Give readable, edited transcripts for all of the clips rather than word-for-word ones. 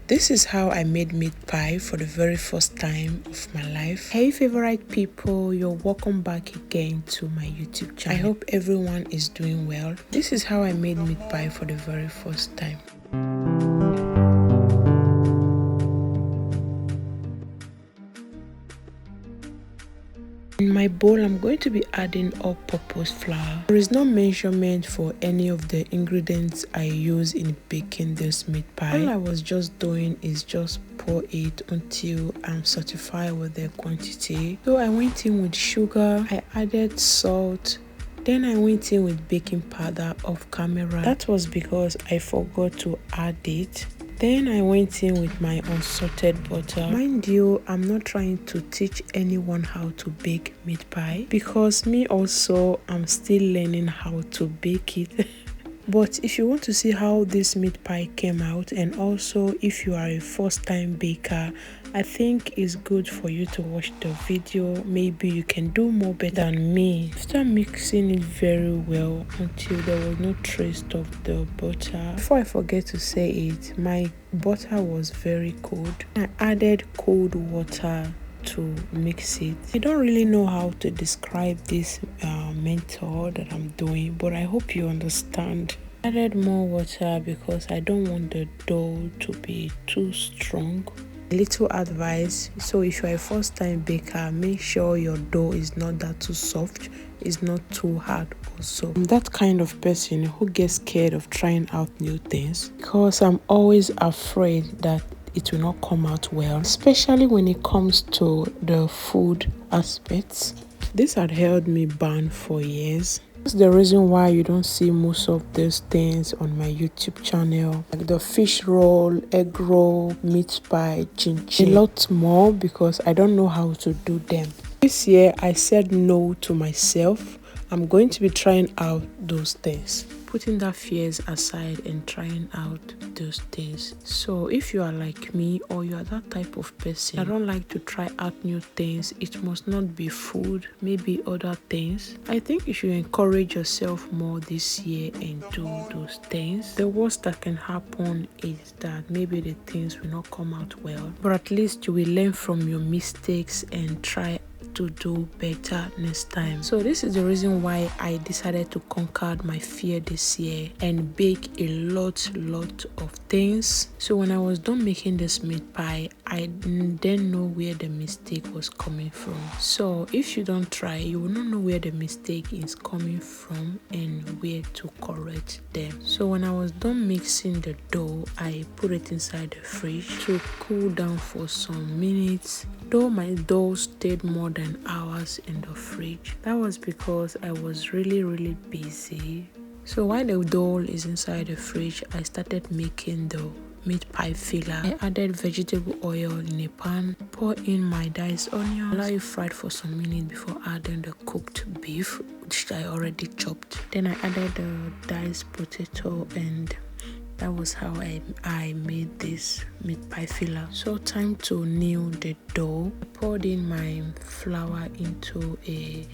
This is how I made meat pie for the very first time of my life. Hey favorite people, you're welcome back again to my YouTube channel. I hope everyone is doing well. This is how I made meat pie for the very first time. In my bowl, I'm going to be adding all-purpose flour. There is no measurement for any of the ingredients I use in baking this meat pie. All I was just doing is just pour it until I'm satisfied with the quantity. So I went in with sugar, I added salt, then I went in with baking powder off camera. That was because I forgot to add it. Then I went in with my unsalted butter. Mind you, I'm not trying to teach anyone how to bake meat pie because me also, I'm still learning how to bake it. But if you want to see how this meat pie came out, and also if you are a first-time baker, I think it's good for you to watch the video. Maybe you can do more better than me. After mixing it very well until there was no trace of the butter. Before I forget to say it, my butter was very cold. I added cold water to mix it. I don't really know how to describe this method that I'm doing, but I hope you understand. I added more water because I don't want the dough to be too strong. Little advice: so if you're a first-time baker, make sure your dough is not that too soft, it's not too hard also. I'm that kind of person who gets scared of trying out new things because I'm always afraid that it will not come out well, especially when it comes to the food aspects. This had held me bound for years. That's the reason why you don't see most of these things on my YouTube channel, like the fish roll, egg roll, meat pie, chin chin, a lot more, because I don't know how to do them. This year I said no to myself. I'm going to be trying out those things, putting that fears aside and trying out those things. So if you are like me, or you are that type of person, I don't like to try out new things. It must not be food, maybe other things. I think you should encourage yourself more this year and do those things. The worst that can happen is that maybe the things will not come out well, but at least you will learn from your mistakes and try to do better next time. So this is the reason why I decided to conquer my fear this year and bake a lot of things. So when I was done making this meat pie, I didn't know where the mistake was coming from. So if you don't try, you will not know where the mistake is coming from and where to correct them. So when I was done mixing the dough, I put it inside the fridge to cool down for some minutes. Though my dough stayed more than hours in the fridge, that was because I was really busy. So while the dough is inside the fridge, I started making the meat pie filler. I added vegetable oil in a pan, pour in my diced onion, allow it fried for some minutes before adding the cooked beef, which I already chopped. Then I added the diced potato, and that was how I made this meat pie filler. So time to knead the dough. I poured in my flour into a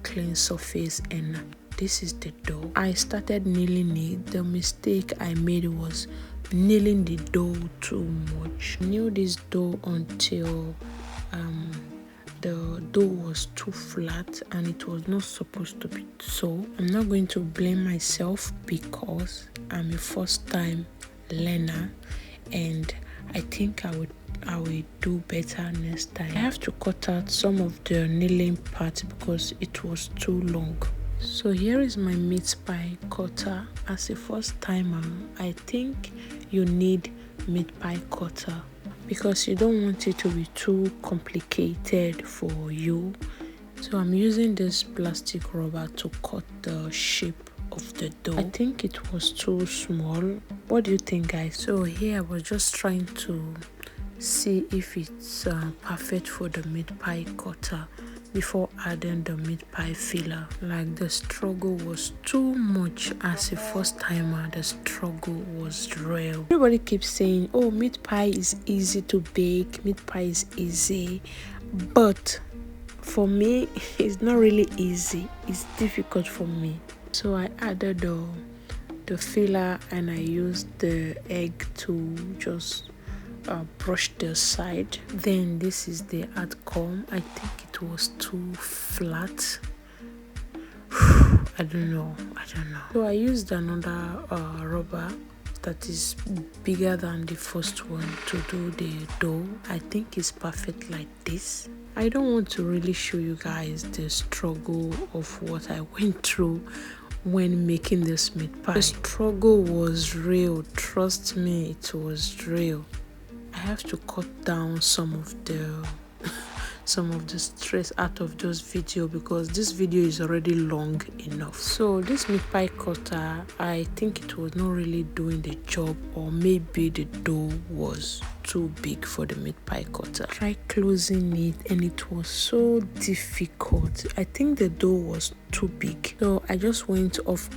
clean surface, and this is the dough. I started kneading it. The mistake I made was kneading the dough too much. I knead this dough until the dough was too flat, and it was not supposed to be so. I'm not going to blame myself because I'm a first-time learner, and I think I will do better next time. I have to cut out some of the kneading part because it was too long. So here is my meat pie cutter. As a first timer, I think you need meat pie cutter because you don't want it to be too complicated for you. So I'm using this plastic rubber to cut the shape of the dough. I think it was too small. What do you think, guys? So here I was just trying to see if it's perfect for the meat pie cutter before adding the meat pie filler. Like, the struggle was too much. As a first timer, the struggle was real. Everybody keeps saying, oh, meat pie is easy to bake, meat pie is easy, but for me it's not really easy. It's difficult for me. So I added the filler, and I used the egg to just brush the side. Then this is the outcome. I think it was too flat. I don't know. So I used another rubber that is bigger than the first one to do the dough. I think it's perfect like this. I don't want to really show you guys the struggle of what I went through when making this meat pie. The struggle was real, trust me, it was real. I have to cut down some of the stress out of those video because this video is already long enough. So this meat pie cutter, I think it was not really doing the job, or maybe the dough was too big for the meat pie cutter. I tried closing it and it was so difficult. I think the dough was too big, so I just went off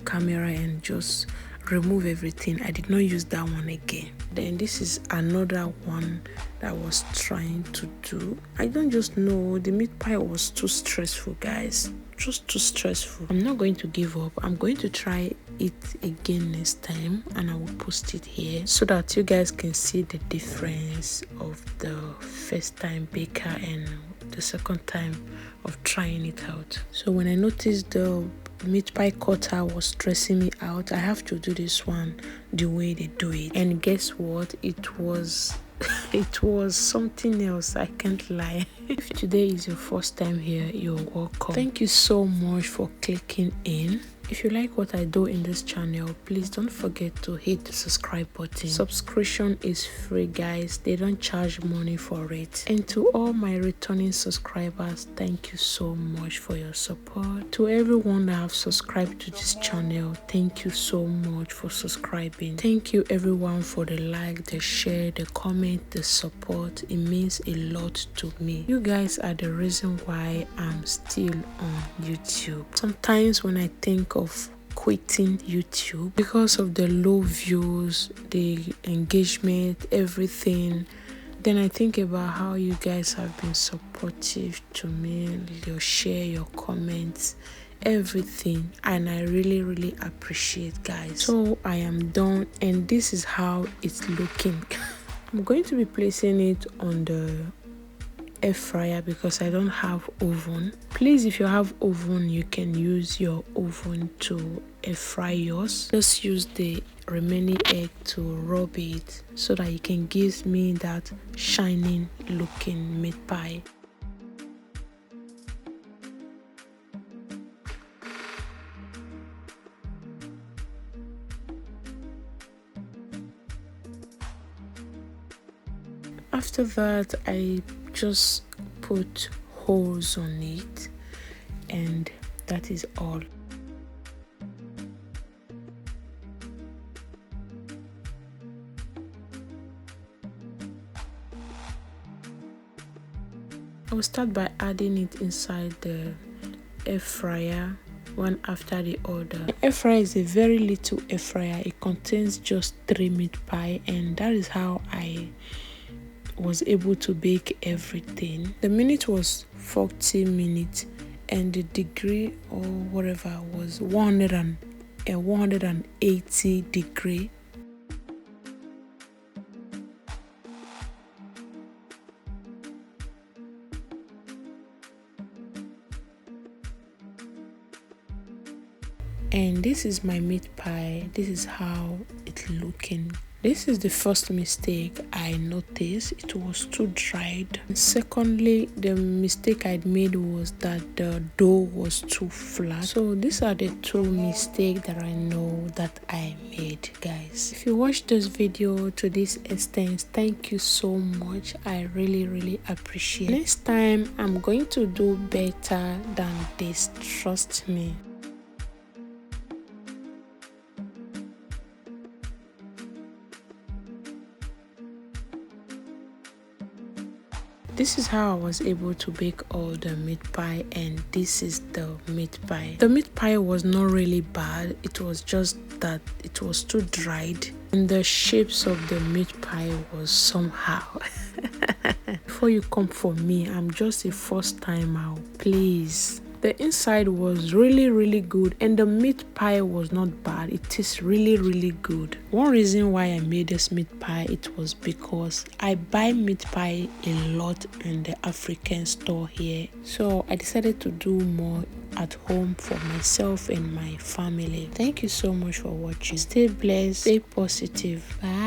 camera and just remove everything. I did not use that one again. Then this is another one that I was trying to do. I don't just know, the meat pie was too stressful, guys, just too stressful. I'm not going to give up. I'm going to try it again next time and I will post it here so that you guys can see the difference of the first time baker and the second time of trying it out. So when I noticed the meat pie cutter was stressing me out, I have to do this one the way they do it, and guess what, it was it was something else. I can't lie. If today is your first time here, you're welcome. Thank you so much for clicking in. If you like what I do in this channel, please don't forget to hit the subscribe button. Subscription is free, guys. They don't charge money for it. And to all my returning subscribers, thank you so much for your support. To everyone that have subscribed to this channel, thank you so much for subscribing. Thank you everyone for the like, the share, the comment, the support. It means a lot to me. You guys are the reason why I'm still on YouTube. Sometimes when I think of quitting YouTube because of the low views, the engagement, everything, then I think about how you guys have been supportive to me, your share, your comments, everything, and I really appreciate, guys. So I am done and this is how it's looking. I'm going to be placing it on the air fryer because I don't have oven. Please, if you have oven, you can use your oven to air fry yours. Just use the remaining egg to rub it so that it can give me that shining looking meat pie. After that, I just put holes on it and that is all. I will start by adding it inside the air fryer one after the other. The air fryer is a very little air fryer. It contains just 3 meat pie and that is how I was able to bake everything. The minute was 40 minutes and the degree or whatever was 180 degree. And this is my meat pie. This is how it's looking. This is the first mistake I noticed. It was too dried. And secondly, the mistake I made was that the dough was too flat. So these are the 2 mistakes that I know that I made, guys. If you watched this video to this extent, thank you so much. I really appreciate it. Next time, I'm going to do better than this, trust me. This is how I was able to bake all the meat pie, and this is the meat pie. The meat pie was not really bad. It was just that it was too dried and the shapes of the meat pie was somehow. Before you come for me, I'm just a first timer. Please, The inside was really good, and the meat pie was not bad. It tastes really good. One reason why I made this meat pie, it was because I buy meat pie a lot in the African store here, so I decided to do more at home for myself and my family. Thank you so much for watching. Stay blessed, stay positive. Bye.